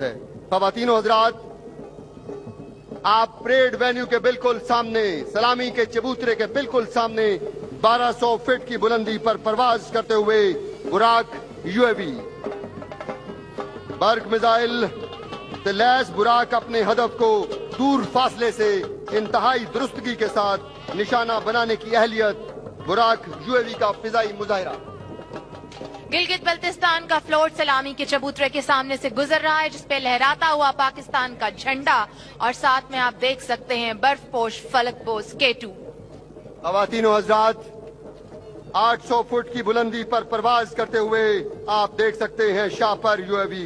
ख्वातीन और हजरात, आप परेड वेन्यू के बिल्कुल सामने, सलामी के चबूतरे के बिल्कुल सामने 1200 फीट की बुलंदी पर परवाज करते हुए बुराक यूएवी बर्ग मिसाइल से लैस बुराक अपने हदफ को दूर फासले से इंतहाई दुरुस्तगी के साथ निशाना बनाने की अहलियत बुराक यूएवी का फिजाई मुजाहिरा। गिलगित बल्तिस्तान का फ्लोट सलामी के चबूतरे के सामने से गुजर रहा है, जिसपे लहराता हुआ पाकिस्तान का झंडा और साथ में आप देख सकते हैं बर्फपोश फलकपोश K2। ख्वातीन और हजरात, 800 फुट की बुलंदी पर परवाज करते हुए आप देख सकते हैं शापर यूएवी।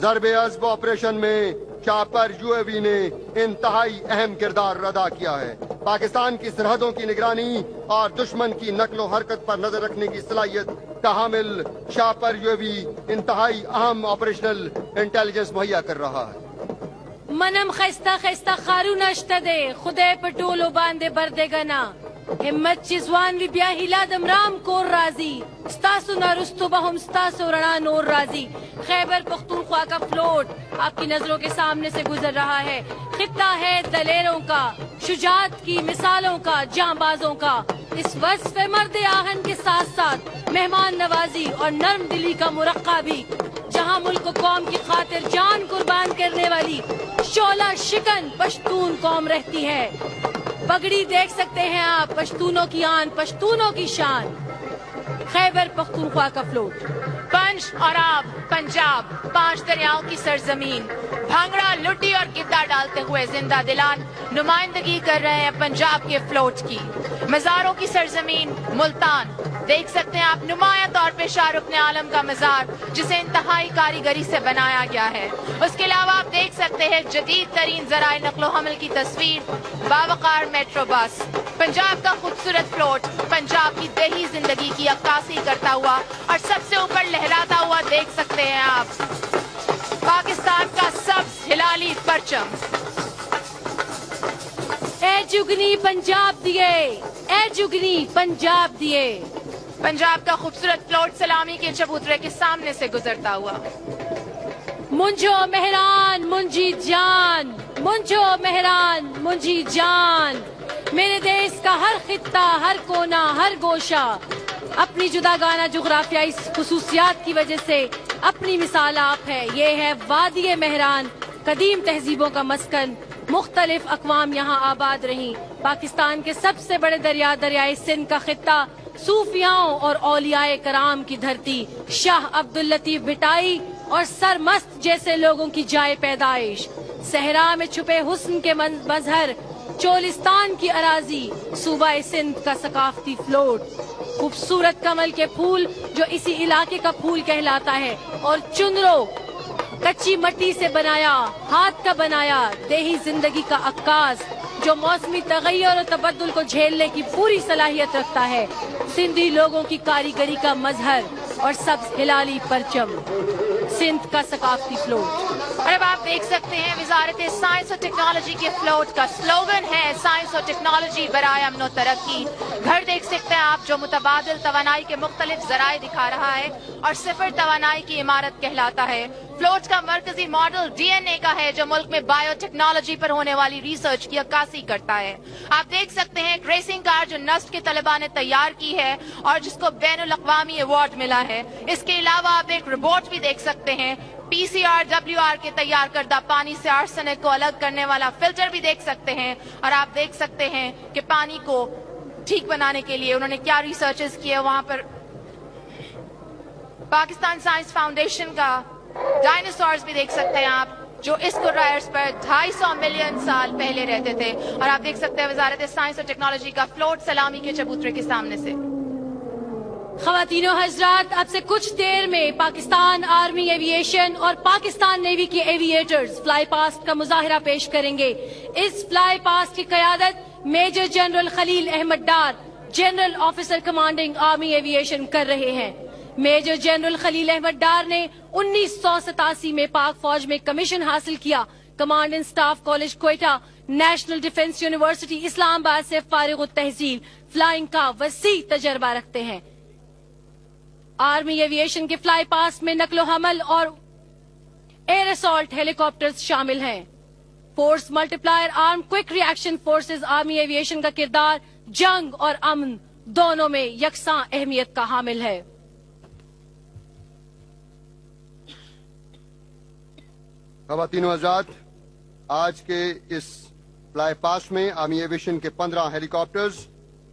ज़रबे अज़्ब ऑपरेशन में शापर यूएवी ने इंतहाई अहम किरदार अदा किया है। पाकिस्तान की सरहदों की निगरानी और दुश्मन की नकलो हरकत पर नजर रखने की सलाहियत का हामिल शापर यूएवी इंतहाई अहम ऑपरेशनल इंटेलिजेंस मुहैया कर रहा है। मनम खस्ता खस्ता खारू नश्ता दे खुदे पटोलो बांधे बरदे गना हिम्मत चिजवान भी ब्या हिला दमराम कोर राजी स्तासु नारुस्तु बहुम स्तासु रणा नोर राजी। खैबर पख्तूनख्वा का फ्लोट आपकी नजरों के सामने से गुजर रहा है। खित्ता है दलेरों का, शुजात की मिसालों का, जांबाजों का। इस वस्फ मर्द आहन के साथ साथ मेहमान नवाजी और नर्म दिली का मुरक्का भी, जहां मुल्क कौम की खातिर जान कुर्बान करने वाली शोला शिकन पश्तून कौम रहती है। पगड़ी देख सकते हैं आप, पश्तूनों की आन, पश्तूनों की शान। खैबर पख्तूनख्वा का फ्लोट। पंच और आब, पंजाब, 5 दरियाओं की सरजमीन, भांगड़ा लुटी और गिद्दा डालते हुए जिंदा दिलान नुमाइंदगी कर रहे हैं पंजाब के फ्लोट की। मज़ारों की सरजमीन मुल्तान, देख सकते हैं आप नुमाया तौर पे शाहरुख ने आलम का मज़ार, जिसे इंतहाई कारीगरी से बनाया गया है। उसके अलावा आप देख सकते हैं जदीद तरीन ज़राए नक्लो हमल की तस्वीर, बावकार मेट्रो बस। पंजाब का खूबसूरत फ्लोट पंजाब की देही जिंदगी की अक्कासी करता हुआ और सबसे ऊपर लहराता हुआ देख सकते हैं आप पाकिस्तान का सब्ज हिलाली परचम। ए जुगनी पंजाब दिए, ए जुगनी पंजाब दिए। पंजाब का खूबसूरत फ्लोट सलामी के चबूतरे के सामने से गुजरता हुआ। मुंजो मेहरान मुंजी जान, मुंजो मेहरान मुंजी जान। मेरे देश का हर खित्ता, हर कोना, हर गोशा अपनी जुदागाना जुग्राफियाई खुसूसियात की वजह से अपनी मिसाल आप है। ये है वादी मेहरान, कदीम तहजीबों का मस्कन, मुख्तलिफ अकवाम यहाँ आबाद रही। पाकिस्तान के सबसे बड़े दरिया दरियाए सिंध का खित्ता, सूफियाओं और औलियाए कराम की धरती, शाह अब्दुल लतीफ भिटाई और सरमस्त जैसे लोगों की जाए पैदाइश, सहरा में छुपे हुस्न के मजहर, चोलिस्तान की अराजी, सूबा सिंध का सकाफती फ्लोट, खूबसूरत कमल के फूल जो इसी इलाके का फूल कहलाता है, और चुनरो कच्ची मिट्टी से बनाया, हाथ का बनाया देही जिंदगी का अक्कास, जो मौसमी तगय्युर और तबद्दुल को झेलने की पूरी सलाहियत रखता है। सिंधी लोगों की कारीगरी का मजहर और सब्ज हिलाली परचम, सिंध का सकाफती फ्लोट। और अब आप देख सकते हैं वजारत साइंस और टेक्नोलॉजी के फ्लोट का स्लोगन है साइंस और टेक्नोलॉजी बराए अमन तरक्की। घर देख सकते हैं आप जो मुतबादिल तवानाई के मुख्तलिफ जराए दिखा रहा है और सिफर तवानाई की इमारत कहलाता है। फ्लोट का मरकजी मॉडल DNA का है, जो मुल्क में बायोटेक्नोलॉजी पर होने वाली रिसर्च की अक्कासी करता है। आप देख सकते हैं एक रेसिंग कार जो नस्ट के तलबा ने तैयार की है और जिसको बैनुल अक़वामी अवार्ड मिला है। इसके अलावा आप एक रोबोट भी देख सकते हैं, PCR WR के तैयार करदा पानी से आर्सेनिक को अलग करने वाला फिल्टर भी देख सकते हैं। और आप देख सकते हैं कि पानी को ठीक बनाने के लिए उन्होंने क्या रिसर्चेस किए। वहां पर पाकिस्तान साइंस फाउंडेशन का डायनासोर्स भी देख सकते हैं आप, जो इस कुर्रायर्स पर 250 मिलियन साल पहले रहते थे। और आप देख सकते हैं वजारत साइंस और टेक्नोलॉजी का फ्लोट सलामी के चबूतरे के सामने से। ख़वातीनो हज़रात, अब से कुछ देर में पाकिस्तान आर्मी एविएशन और पाकिस्तान नेवी के एविएटर्स फ्लाई पास्ट का मुजाहिरा पेश करेंगे। इस फ्लाई पास्ट की क़यादत major general Khalil Ahmad Dar, general officer commanding army aviation कर रहे हैं। मेजर जनरल खलील अहमद डार ने 1987 में पाक फौज में कमीशन हासिल किया। Command and staff college Quetta, national defence university Islamabad से फारिग तहसील फ्लाइंग का वसी तजर्बा रखते हैं। आर्मी एविएशन के फ्लाई पास्ट में नकलो हमल और एयर असॉल्ट हेलीकॉप्टर्स शामिल हैं। Force multiplier arm quick reaction forces army aviation का किरदार जंग और अमन दोनों में यकसां अहमियत का हामिल है। ख़वातीन व हज़रात, आज के इस फ्लाई पास्ट में आर्मी एविएशन के 15 हेलीकॉप्टर्स,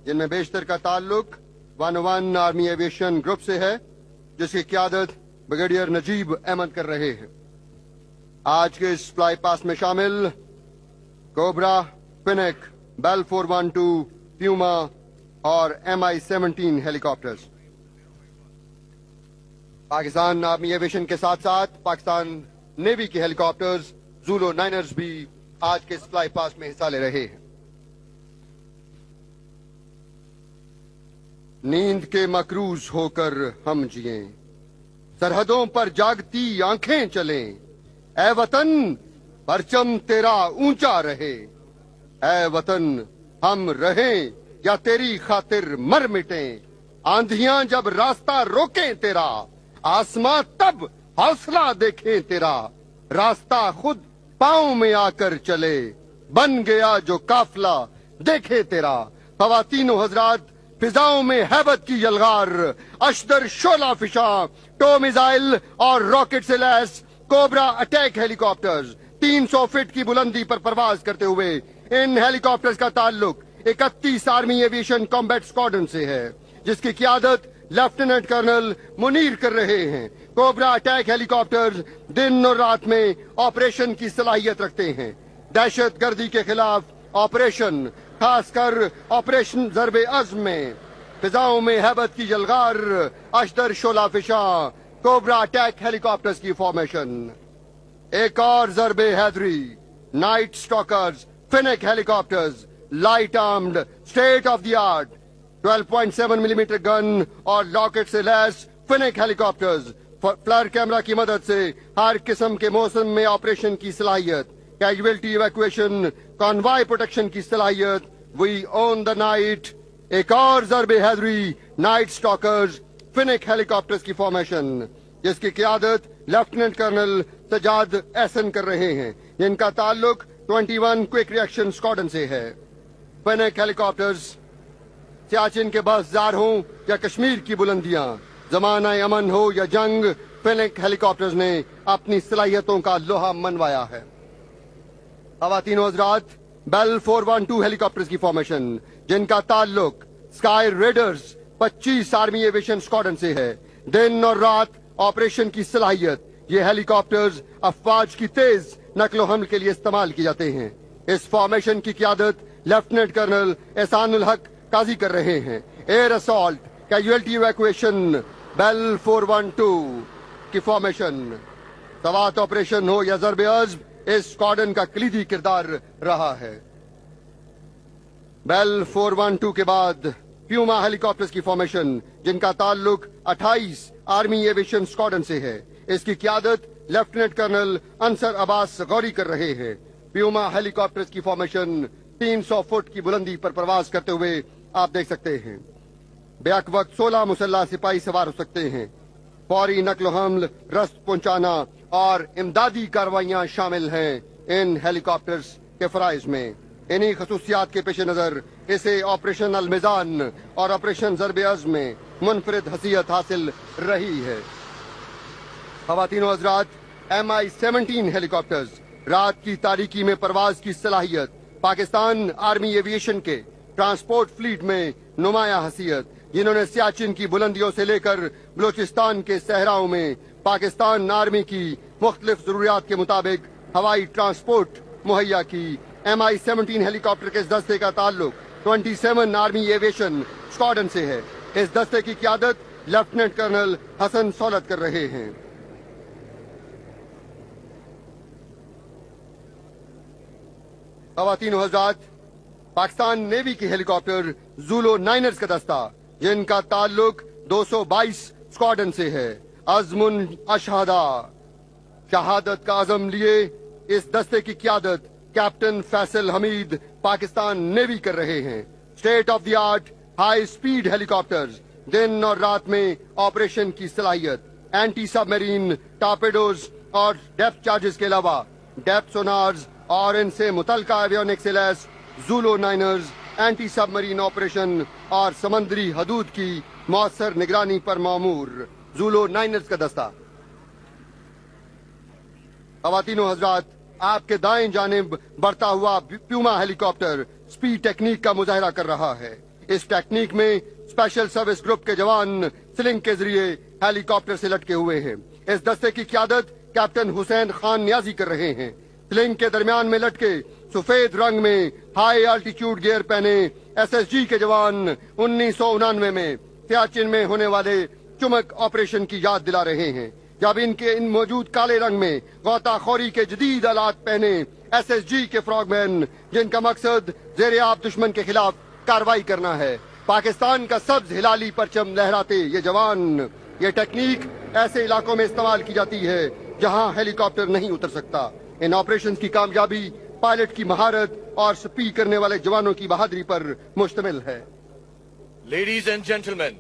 जिनमें बेशतर का ताल्लुक 101 आर्मी एविएशन ग्रुप से है, जिसकी क़यादत ब्रिगेडियर नजीब अहमद कर रहे हैं। आज के इस फ्लाई पास्ट में शामिल कोबरा, फिनिक, बेल 412, प्यूमा और MI-17 helicopters. Pakistan army aviation के साथ साथ पाकिस्तान नेवी के हेलीकॉप्टर्स ज़ूलो नाइनर्स भी आज के इस फ्लाई पास्ट में हिस्सा ले रहे हैं। नींद के मकरूज होकर हम जिएं, सरहदों पर जागती आंखें चलें, ऐ वतन परचम तेरा ऊंचा रहे, ऐ वतन हम रहें या तेरी खातिर मर मिटें, आंधियां जब रास्ता रोकें तेरा, आसमां तब हौसला देखें तेरा, रास्ता खुद पांव में आकर चले, बन गया जो काफिला देखे तेरा। ख़वातीन व हज़रात, फिजाओं में हैबत की यलगार, अशदर शोला फिशा, टो मिसाइल और रॉकेट से lace cobra attack helicopters 300 feet की बुलंदी पर परवाज करते हुए इन हेलीकॉप्टर्स का ताल्लुक 31 आर्मी एविएशन कॉम्बैट स्क्वाड्रन से है, जिसकी क़यादत लेफ्टिनेंट कर्नल मुनीर कर रहे हैं। कोबरा अटैक हेलीकॉप्टर्स दिन और रात में ऑपरेशन की सलाहियत रखते हैं। दहशत गर्दी के खिलाफ ऑपरेशन, खासकर ऑपरेशन ज़रबे अज़्म में फिजाओं में हैबत की यलगार, अशदर शोला फिशा कोबरा अटैक हेलीकॉप्टर्स की फॉर्मेशन। एक और ज़रबे हैदरी, night stalkers Fennec helicopters, light armed state of the art 12.7 millimetre gun और रॉकेट से लैस फिनिक हेलीकॉप्टर्स, फ्लर कैमरा की मदद से हर किस्म के मौसम में ऑपरेशन की सलाहियत, कैजुअलिटी इवैक्यूएशन, कॉन्वॉय प्रोटेक्शन की सलाहियत। We own the night. एक और ज़रबे हैदरी, नाइट स्टॉकर्स फिनिक हेलीकॉप्टर्स की फॉर्मेशन, जिसकी क़यादत लेफ्टिनेंट कर्नल सजाद एहसन कर रहे हैं, जिनका ताल्लुक 21 क्विक रिएक्शन स्क्वाड्रन से है। फिनिक हेलीकॉप्टर्स सियाचिन के बसजार हों या कश्मीर की बुलंदियां, जमाना अमन हो या जंग, फिनिक हेलीकॉप्टर्स ने अपनी सलाहियतों का लोहा मनवाया है। ख़वातीन व हज़रात, बेल 412 हेलीकॉप्टर्स की फॉर्मेशन, जिनका ताल्लुक sky readers 25 army aviation squadron से है, दिन और रात ऑपरेशन की सलाहियत, ये हेलीकॉप्टर्स अफवाज की तेज नकलो हमल के लिए इस्तेमाल किए जाते हैं। इस फॉर्मेशन की क़यादत लेफ्टिनेंट कर्नल एहसानुल हक काजी कर रहे हैं। Air assault, casualty evacuation, Bell 412 की फॉर्मेशन, सवात ऑपरेशन हो या ज़रबे अज़्म, इस स्क्वाड्रन का कलीदी किरदार रहा है। बेल 412 के बाद प्यूमा हेलीकॉप्टर्स की फॉर्मेशन, जिनका ताल्लुक 28 आर्मी एविएशन स्क्वाड्रन से है, इसकी क़यादत लेफ्टिनेंट कर्नल अंसर अब्बास गौरी कर रहे हैं। प्यूमा हेलीकॉप्टर्स की फॉर्मेशन 300 फुट की बुलंदी पर प्रवास करते हुए आप देख सकते हैं। बैक वक्त 16 मुसल्लह सिपाही सवार हो सकते हैं। फौरी नकलो हमल, रस्त पहुंचाना और इमदादी कार्रवाइयां शामिल हैं इन हेलीकॉप्टर्स के फराइज में। इन्हीं खसूसियात के पेश नजर इसे ऑपरेशन अल मिजान और ऑपरेशन ज़रबे अज़्म में मुनफरिद हसीयत हासिल रही है। ख़वातीन व हज़रात, MI-17 हेलीकॉप्टर्स रात की तारीकी में परवाज की सलाहियत, पाकिस्तान आर्मी एविएशन के ट्रांसपोर्ट फ्लीट में नुमाया हसीयत, जिन्होंने सियाचिन की बुलंदियों से लेकर बलोचिस्तान के सहराओं में पाकिस्तान आर्मी की मुख्तलिफ जरूरियात के मुताबिक हवाई ट्रांसपोर्ट मुहैया की। MI-17 हेलीकॉप्टर के इस दस्ते का ताल्लुक 27 आर्मी एविएशन स्क्वाड्रन से है। इस दस्ते की क़यादत लेफ्टिनेंट कर्नल हसन सौलत कर रहे हैं। ख़वातीन व हज़रात, पाकिस्तान नेवी के हेलीकॉप्टर ज़ूलो नाइनर्स का दस्ता, जिनका ताल्लुक 222 स्क्वाड्रन से है, अज़मुन अशहदा, शहादत का अज़म लिए इस दस्ते की क़यादत कैप्टन फैसल हमीद पाकिस्तान नेवी कर रहे हैं। State of the art high speed helicopters दिन और रात में ऑपरेशन की सलाहियत, एंटी सबमरीन, टॉर्पेडोज और डेप्थ चार्जेस के अलावा डेप्थ सोनार्स और इनसे मुतल्लिका एवियोनिक्स से लैस ज़ूलो नाइनर्स, एंटी सबमरीन ऑपरेशन और समंदरी हदूद की मौसर निगरानी पर मामूर ज़ूलो नाइनर्स का दस्ता। ख़वातीनो हज़रात, आपके दाएं जानिब बढ़ता हुआ प्यूमा हेलीकॉप्टर स्पीड टेक्निक का मुजाहिरा कर रहा है। इस टेक्निक में स्पेशल सर्विस ग्रुप के जवान स्लिंग के जरिए हेलीकॉप्टर से लटके हुए हैं। इस दस्ते की क़यादत कैप्टन हुसैन खान नियाजी कर रहे हैं। स्लिंग के दरमियान में लटके सफेद रंग में हाई आल्टीट्यूड गियर पहने SSG के जवान 1999 में सियाचिन में होने वाले चुमक ऑपरेशन की याद दिला रहे हैं, जब इनके इन मौजूद काले रंग में गौताखोरी के जदीद आलात पहने SSG के फ्रॉगमैन, जिनका मकसद ज़ेरे आब दुश्मन के खिलाफ कार्रवाई करना है, पाकिस्तान का सब्ज हिलाली परचम लहराते ये जवान। ये टेक्निक ऐसे इलाकों में इस्तेमाल की जाती है जहां हेलीकॉप्टर नहीं उतर सकता। इन ऑपरेशन की कामयाबी पायलट की महारत और स्पी करने वाले जवानों की बहादुरी पर मुश्तमिल है। Ladies and gentlemen,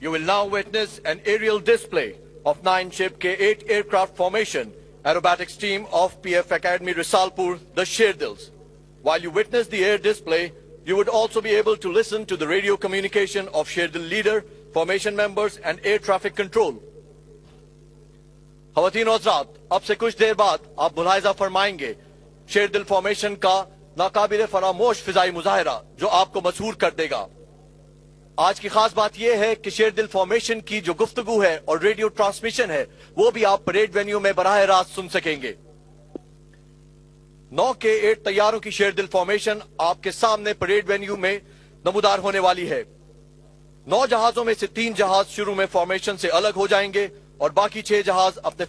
you will now witness an aerial display of 9-ship K-8 aircraft formation aerobatics team of PF Academy Risalpur, the Sherdils. While you witness the air display, you would also be able to listen to the radio communication of Sherdil leader, formation members and air traffic control. ख़वातीन और हज़रात, अब से कुछ देर बाद आप मुलाहिज़ा फरमाएंगे शेरदिल formation का नाकाबिल फरामोश फिजाई मुजाहिरा जो आपको मसहूर कर देगा। आज की खास बात यह है कि शेरदिल फॉर्मेशन की जो गुफ्तगू है और रेडियो ट्रांसमिशन है वो भी आप परेड वेन्यू में बराह रास्त सुन सकेंगे। 9 K-8 तैयारों की शेरदिल फॉर्मेशन आपके सामने परेड वेन्यू में नमूदार होने वाली है। 9 जहाजों में से 3 जहाज शुरू में फॉर्मेशन से अलग हो जाएंगे और बाकी 6 जहाज अपने